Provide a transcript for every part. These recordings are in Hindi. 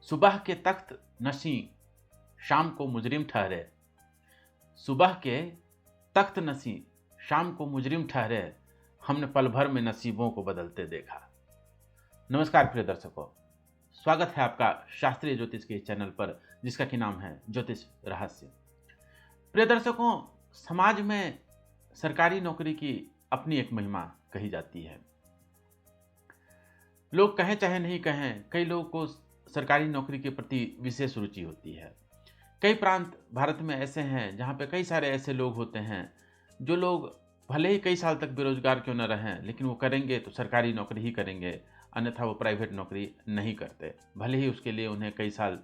सुबह के तख्त नशीं शाम को मुजरिम ठहरे। सुबह के तख्त नशीं शाम को मुजरिम ठहरे, हमने पल भर में नसीबों को बदलते देखा। नमस्कार प्रिय दर्शकों, स्वागत है आपका शास्त्रीय ज्योतिष के इस चैनल पर जिसका कि नाम है ज्योतिष रहस्य। प्रिय दर्शकों, समाज में सरकारी नौकरी की अपनी एक महिमा कही जाती है। लोग कहें चाहे नहीं कहें, कई लोगों को सरकारी नौकरी के प्रति विशेष रुचि होती है। कई प्रांत भारत में ऐसे हैं जहाँ पे कई सारे ऐसे लोग होते हैं जो लोग भले ही कई साल तक बेरोजगार क्यों न रहें, लेकिन वो करेंगे तो सरकारी नौकरी ही करेंगे, अन्यथा वो प्राइवेट नौकरी नहीं करते, भले ही उसके लिए उन्हें कई साल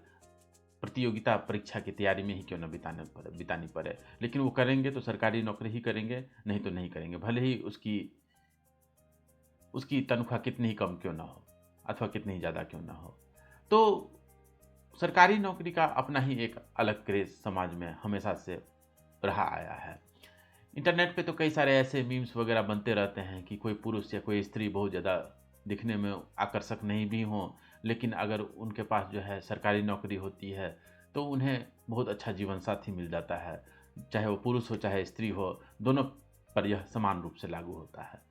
प्रतियोगिता परीक्षा की तैयारी में ही क्यों न बितानी पड़े, लेकिन वो करेंगे तो सरकारी नौकरी ही करेंगे, नहीं तो नहीं करेंगे, भले ही उसकी तनख्वाह कितनी ही कम क्यों ना हो अथवा कितनी ही ज़्यादा क्यों ना हो। तो सरकारी नौकरी का अपना ही एक अलग क्रेज समाज में हमेशा से रहा आया है। इंटरनेट पे तो कई सारे ऐसे मीम्स वगैरह बनते रहते हैं कि कोई पुरुष या कोई स्त्री बहुत ज़्यादा दिखने में आकर्षक नहीं भी हों, लेकिन अगर उनके पास जो है सरकारी नौकरी होती है तो उन्हें बहुत अच्छा जीवन साथी मिल जाता है, चाहे वो पुरुष हो चाहे स्त्री हो, दोनों पर यह समान रूप से लागू होता है।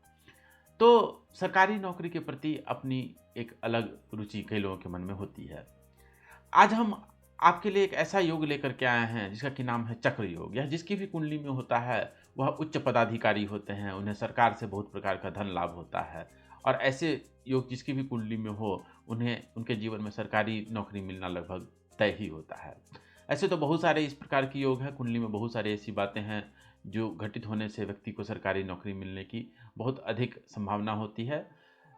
तो सरकारी नौकरी के प्रति अपनी एक अलग रुचि कई लोगों के मन में होती है। आज हम आपके लिए एक ऐसा योग लेकर के आए हैं जिसका कि नाम है चक्र योग। यह जिसकी भी कुंडली में होता है वह उच्च पदाधिकारी होते हैं, उन्हें सरकार से बहुत प्रकार का धन लाभ होता है, और ऐसे योग जिसकी भी कुंडली में हो उन्हें उनके जीवन में सरकारी नौकरी मिलना लगभग तय ही होता है। ऐसे तो बहुत सारे इस प्रकार के योग हैं, कुंडली में बहुत सारी ऐसी बातें हैं जो घटित होने से व्यक्ति को सरकारी नौकरी मिलने की बहुत अधिक संभावना होती है,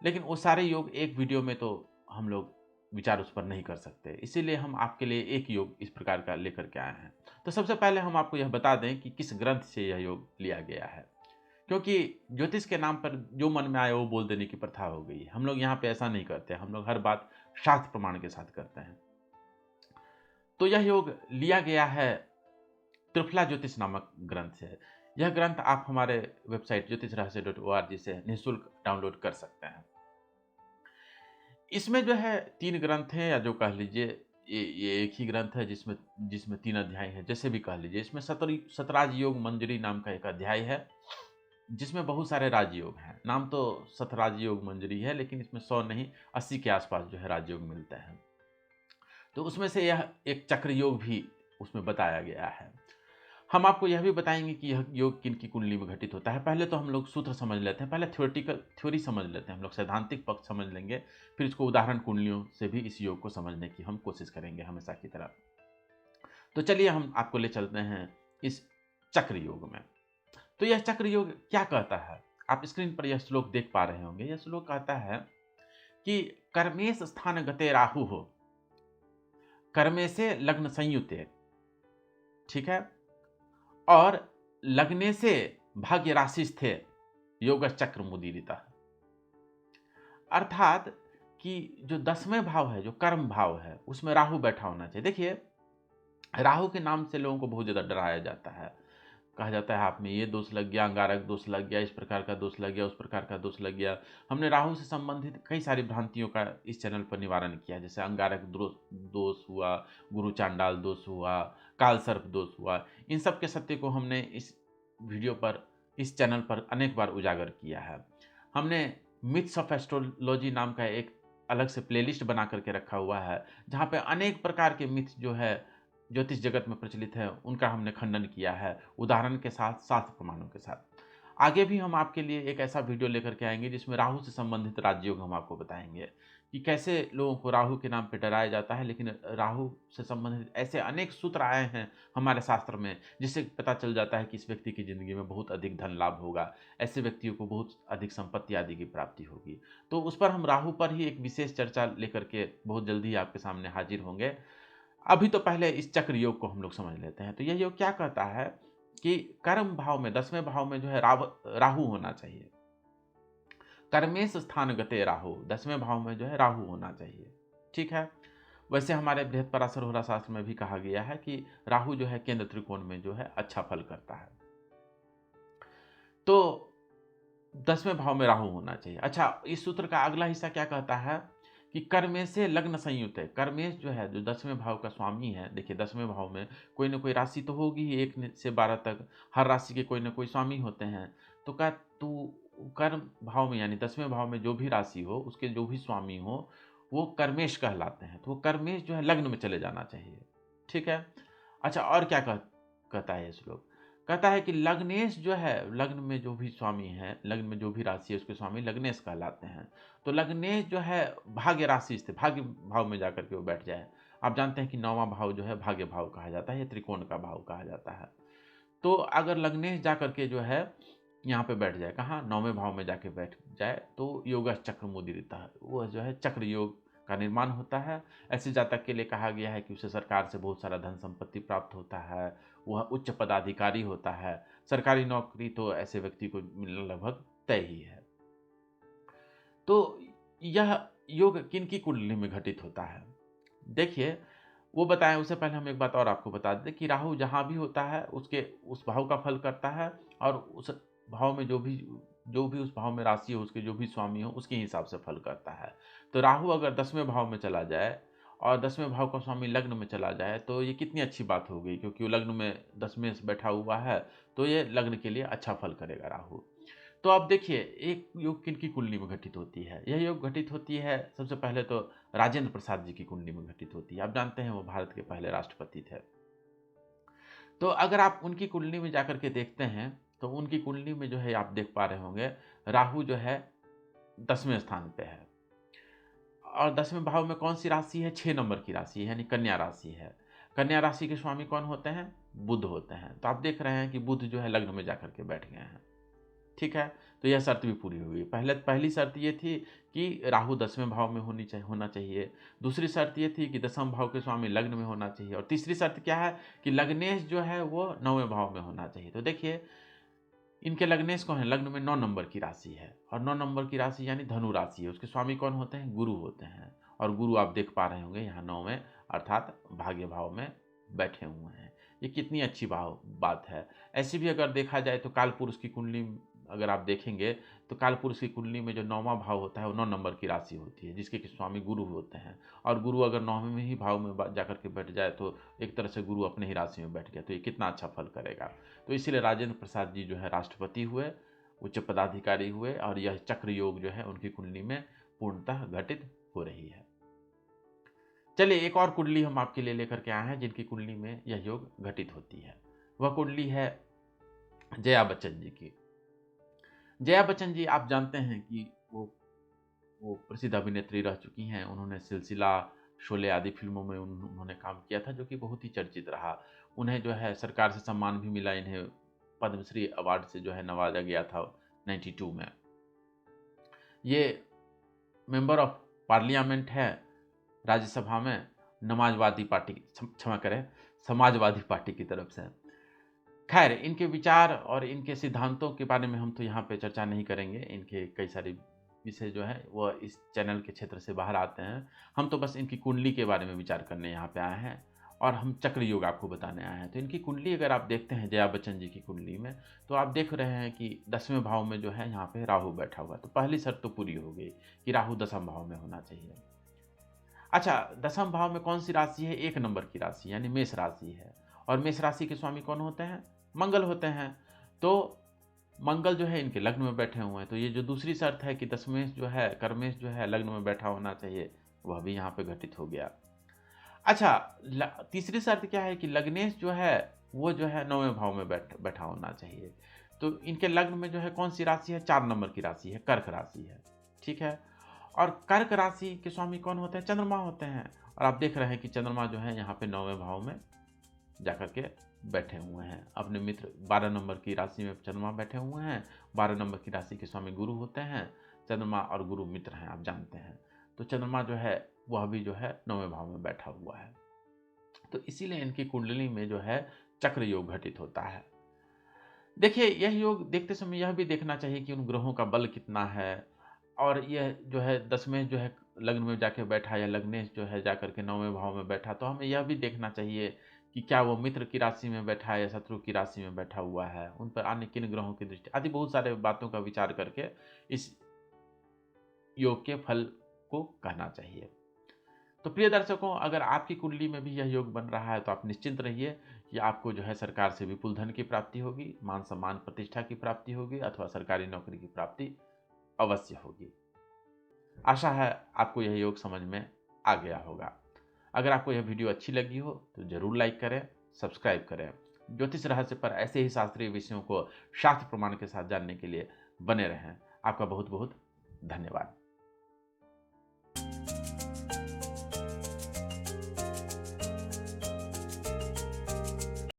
लेकिन वो सारे योग एक वीडियो में तो हम लोग विचार उस पर नहीं कर सकते, इसीलिए हम आपके लिए एक योग इस प्रकार का लेकर के आए हैं। तो सबसे पहले हम आपको यह बता दें कि किस ग्रंथ से यह योग लिया गया है, क्योंकि ज्योतिष के नाम पर जो मन में आए वो बोल देने की प्रथा हो गई है। हम लोग यहाँ पे ऐसा नहीं करते, हम लोग हर बात शास्त्र प्रमाण के साथ करते हैं। तो यह योग लिया गया है त्रिफला ज्योतिष नामक ग्रंथ से। यह ग्रंथ आप हमारे वेबसाइट ज्योतिषरहस्य.org से निःशुल्क डाउनलोड कर सकते हैं। इसमें जो है 3 ग्रंथ हैं, या जो कह लीजिए ये एक ही ग्रंथ है जिसमें 3 अध्याय हैं, जैसे भी कह लीजिए। इसमें सतराज योग मंजरी नाम का एक अध्याय है जिसमें बहुत सारे राजयोग हैं। नाम तो सतराज योग मंजरी है, लेकिन इसमें 100 नहीं 80 के आसपास जो है राजयोग मिलते हैं। तो उसमें से यह एक चक्र योग भी उसमें बताया गया है। हम आपको यह भी बताएंगे कि यह योग किन की कुंडली में घटित होता है। पहले तो हम लोग सूत्र समझ लेते हैं, पहले थ्योरी समझ लेते हैं, हम लोग सैद्धांतिक पक्ष समझ लेंगे, फिर इसको उदाहरण कुंडलियों से भी इस योग को समझने की हम कोशिश करेंगे हमेशा की तरह। तो चलिए हम आपको ले चलते हैं इस चक्र योग में। तो यह चक्र योग क्या कहता है, आप स्क्रीन पर यह श्लोक देख पा रहे होंगे। यह श्लोक कहता है कि कर्मेश स्थान गते राहु हो, कर्मे से लग्न संयुते, ठीक है, और लगने से भाग्य राशि थे योग चक्र मुदीरिता। अर्थात कि जो 10वें भाव है, जो कर्म भाव है, उसमें राहु बैठा होना चाहिए। देखिए, राहु के नाम से लोगों को बहुत ज़्यादा डराया जाता है, कहा जाता है आप में ये दोष लग गया, अंगारक दोष लग गया, इस प्रकार का दोष लग गया, उस प्रकार का दोष लग गया। हमने राहु से संबंधित कई सारी भ्रांतियों का इस चैनल पर निवारण किया, जैसे अंगारक दोष हुआ, गुरु चांडाल दोष हुआ, काल सर्प दोष हुआ। इन सब के सत्य को हमने इस वीडियो पर, इस चैनल पर अनेक बार उजागर किया है। हमने मिथ्स ऑफ एस्ट्रोलॉजी नाम का एक अलग से प्लेलिस्ट बना करके रखा हुआ है, जहाँ पे अनेक प्रकार के मिथ्स जो है ज्योतिष जगत में प्रचलित है उनका हमने खंडन किया है, उदाहरण के साथ, शास्त्र प्रमाणों के साथ। आगे भी हम आपके लिए एक ऐसा वीडियो लेकर के आएंगे जिसमें राहु से संबंधित राजयोग हम आपको बताएंगे कि कैसे लोगों को राहु के नाम पर डराया जाता है, लेकिन राहु से संबंधित ऐसे अनेक सूत्र आए हैं हमारे शास्त्र में जिससे पता चल जाता है कि इस व्यक्ति की जिंदगी में बहुत अधिक धन लाभ होगा, ऐसे व्यक्तियों को बहुत अधिक संपत्ति आदि की प्राप्ति होगी। तो उस पर हम राहु पर ही एक विशेष चर्चा लेकर के बहुत जल्दी ही आपके सामने हाजिर होंगे। अभी तो पहले इस चक्र योग को हम लोग समझ लेते हैं। तो यह योग क्या कहता है कि कर्म भाव में 10वें भाव में जो है राहु होना चाहिए। कर्मेश स्थान गते राहु, 10वें भाव में जो है राहु होना चाहिए, ठीक है। वैसे हमारे बृहत पराशर होरा शास्त्र में भी कहा गया है कि राहु जो है केंद्र त्रिकोण में जो है अच्छा फल करता है। तो 10वें भाव में राहु होना चाहिए। अच्छा, इस सूत्र का अगला हिस्सा क्या कहता है कि कर्मेश से लग्न संयुक्त है। कर्मेश जो है, जो 10वें भाव का स्वामी है, देखिए 10वें भाव में कोई ना कोई राशि तो होगी ही, 1 से 12 तक हर राशि के कोई ना कोई स्वामी होते हैं। तो का तू कर्म भाव में यानी 10वें भाव में जो भी राशि हो, उसके जो भी स्वामी हो, वो कर्मेश कहलाते हैं। तो वो कर्मेश जो है लग्न में चले जाना चाहिए, ठीक है। अच्छा, और क्या कहता है ये श्लोक? कहता है कि लग्नेश जो है, लग्न में जो भी स्वामी है, लग्न में जो भी राशि है, उसके स्वामी लग्नेश कहलाते हैं। तो लग्नेश जो है भाग्य राशि से, भाग्य भाव में जाकर के वो बैठ जाए। आप जानते हैं कि 9वां भाव जो है भाग्य भाव कहा जाता है, या त्रिकोण का भाव कहा जाता है। तो अगर लग्नेश जाकर के जो है यहाँ पे बैठ जाए, कहाँ? 9वें भाव में जाके बैठ जाए, तो योगा चक्र मुदीरिता है, वो जो है चक्र योग का निर्माण होता है। ऐसे जातक के लिए कहा गया है कि उसे सरकार से बहुत सारा धन संपत्ति प्राप्त होता है, वह उच्च पदाधिकारी होता है। सरकारी नौकरी तो ऐसे व्यक्ति को मिलना लगभग तय ही है। तो यह योग किनकी कुंडली में घटित होता है? देखिए, वो बताएं उससे पहले हम एक बात और आपको बता दें कि राहु जहाँ भी होता है उसके उस भाव का फल करता है, और उस भाव में जो भी उस भाव में राशि हो, उसके जो भी स्वामी हो, उसके हिसाब से फल करता है। तो राहु अगर 10वें भाव में चला जाए और 10वें भाव का स्वामी लग्न में चला जाए, तो ये कितनी अच्छी बात हो गई, क्योंकि वो लग्न में 10वें से बैठा हुआ है, तो ये लग्न के लिए अच्छा फल करेगा राहु। तो आप देखिए, एक योग किनकी कुंडली में घटित होती है? यह योग घटित होती है सबसे पहले तो राजेंद्र प्रसाद जी की कुंडली में घटित होती है। आप जानते हैं वो भारत के पहले राष्ट्रपति थे। तो अगर आप उनकी कुंडली में जाकर के देखते हैं, तो उनकी कुंडली में जो है आप देख पा रहे होंगे, राहु जो है 10वें स्थान पे है, और 10वें भाव में कौन सी राशि है? 6 नंबर की राशि है, यानी कन्या राशि है। कन्या राशि के स्वामी कौन होते हैं? बुध होते हैं। तो आप देख रहे हैं कि बुध जो है लग्न में जाकर के बैठ गए हैं, ठीक है। तो यह शर्त भी पूरी हुई। पहली शर्त ये थी कि राहु 10वें भाव में होना चाहिए। दूसरी शर्त ये थी कि 10वें भाव के स्वामी लग्न में होना चाहिए, और तीसरी शर्त क्या है कि लग्नेश जो है वो 9वें भाव में होना चाहिए। तो देखिए, इनके लग्नेश कौन है? लग्न में 9 नंबर की राशि है, और 9 नंबर की राशि यानी धनु राशि है। उसके स्वामी कौन होते हैं? गुरु होते हैं। और गुरु आप देख पा रहे होंगे यहाँ 9वें अर्थात भाग्य भाव में बैठे हुए हैं। ये कितनी अच्छी बात है। ऐसे भी अगर देखा जाए तो कालपुरुष की कुंडली अगर आप देखेंगे, तो कालपुरुष की कुंडली में जो 9वां भाव होता है वो 9 नंबर की राशि होती है, जिसके कि स्वामी गुरु होते हैं। और गुरु अगर 9वें में ही भाव में जाकर के बैठ जाए, तो एक तरह से गुरु अपने ही राशि में बैठ गया, तो ये कितना अच्छा फल करेगा। तो इसीलिए राजेंद्र प्रसाद जी जो है राष्ट्रपति हुए, उच्च पदाधिकारी हुए, और यह चक्र योग जो है उनकी कुंडली में पूर्णतः घटित हो रही है। चलिए, एक और कुंडली हम आपके लिए लेकर के आए हैं जिनकी कुंडली में यह योग घटित होती है। वह कुंडली है जया बच्चन जी की। जया बच्चन जी आप जानते हैं कि वो प्रसिद्ध अभिनेत्री रह चुकी हैं। उन्होंने सिलसिला, शोले आदि फिल्मों में उन्होंने काम किया था, जो कि बहुत ही चर्चित रहा। उन्हें जो है सरकार से सम्मान भी मिला, इन्हें पद्मश्री अवार्ड से जो है नवाजा गया था 92 में। ये मेंबर ऑफ पार्लियामेंट है राज्यसभा में, समाजवादी पार्टी की तरफ से। खैर, इनके विचार और इनके सिद्धांतों के बारे में हम तो यहाँ पे चर्चा नहीं करेंगे। इनके कई सारे विषय जो है वह इस चैनल के क्षेत्र से बाहर आते हैं। हम तो बस इनकी कुंडली के बारे में विचार करने यहाँ पे आए हैं, और हम चक्र योग आपको बताने आए हैं। तो इनकी कुंडली अगर आप देखते हैं जया बच्चन जी की कुंडली में, तो आप देख रहे हैं कि 10वें भाव में जो है यहाँ पे राहु बैठा हुआ। तो पहली शर्त तो पूरी हो गई कि राहु 10वें भाव में होना चाहिए। अच्छा, 10वें भाव में कौन सी राशि है? 1 नंबर की राशि यानी मेष राशि है, और मेष राशि के स्वामी कौन होते हैं? मंगल होते हैं। तो मंगल जो है इनके लग्न में बैठे हुए हैं। तो ये जो दूसरी शर्त है कि दशमेश जो है, कर्मेश जो है लग्न में बैठा होना चाहिए, वह भी यहाँ पे घटित हो गया। अच्छा, तीसरी शर्त क्या है कि लग्नेश जो है वो जो है 9वें भाव में बैठा होना चाहिए। तो इनके लग्न में जो है कौन सी राशि है? 4 नंबर की राशि है, कर्क राशि है, ठीक है। और कर्क राशि के स्वामी कौन होते हैं? चंद्रमा होते हैं। और आप देख रहे हैं कि चंद्रमा जो है यहाँ पे 9वें भाव में जाकर के बैठे हुए हैं अपने मित्र। 12 नंबर की राशि में चंद्रमा बैठे हुए हैं। 12 नंबर की राशि के स्वामी गुरु होते हैं। चंद्रमा और गुरु मित्र हैं, आप जानते हैं। तो चंद्रमा जो है वह भी जो है 9वें भाव में बैठा हुआ है। तो इसीलिए इनकी कुंडली में जो है चक्र योग घटित होता है। देखिए, यह योग देखते समय यह भी देखना चाहिए कि उन ग्रहों का बल कितना है, और यह जो है 10वें जो है लग्न में जाके बैठा, या लग्नेश जो है जाकर के 9वें भाव में बैठा। तो हमें यह भी देखना चाहिए कि क्या वो मित्र की राशि में बैठा है या शत्रु की राशि में बैठा हुआ है, उन पर अन्य किन ग्रहों की दृष्टि आदि बहुत सारे बातों का विचार करके इस योग के फल को कहना चाहिए। तो प्रिय दर्शकों, अगर आपकी कुंडली में भी यह योग बन रहा है तो आप निश्चिंत रहिए कि आपको जो है सरकार से विपुल धन की प्राप्ति होगी, मान सम्मान प्रतिष्ठा की प्राप्ति होगी अथवा सरकारी नौकरी की प्राप्ति अवश्य होगी। आशा है आपको यह योग समझ में आ गया होगा। अगर आपको यह वीडियो अच्छी लगी हो तो जरूर लाइक करें, सब्सक्राइब करें। ज्योतिष रहस्य पर ऐसे ही शास्त्रीय विषयों को शास्त्र प्रमाण के साथ जानने के लिए बने रहें। आपका बहुत बहुत धन्यवाद।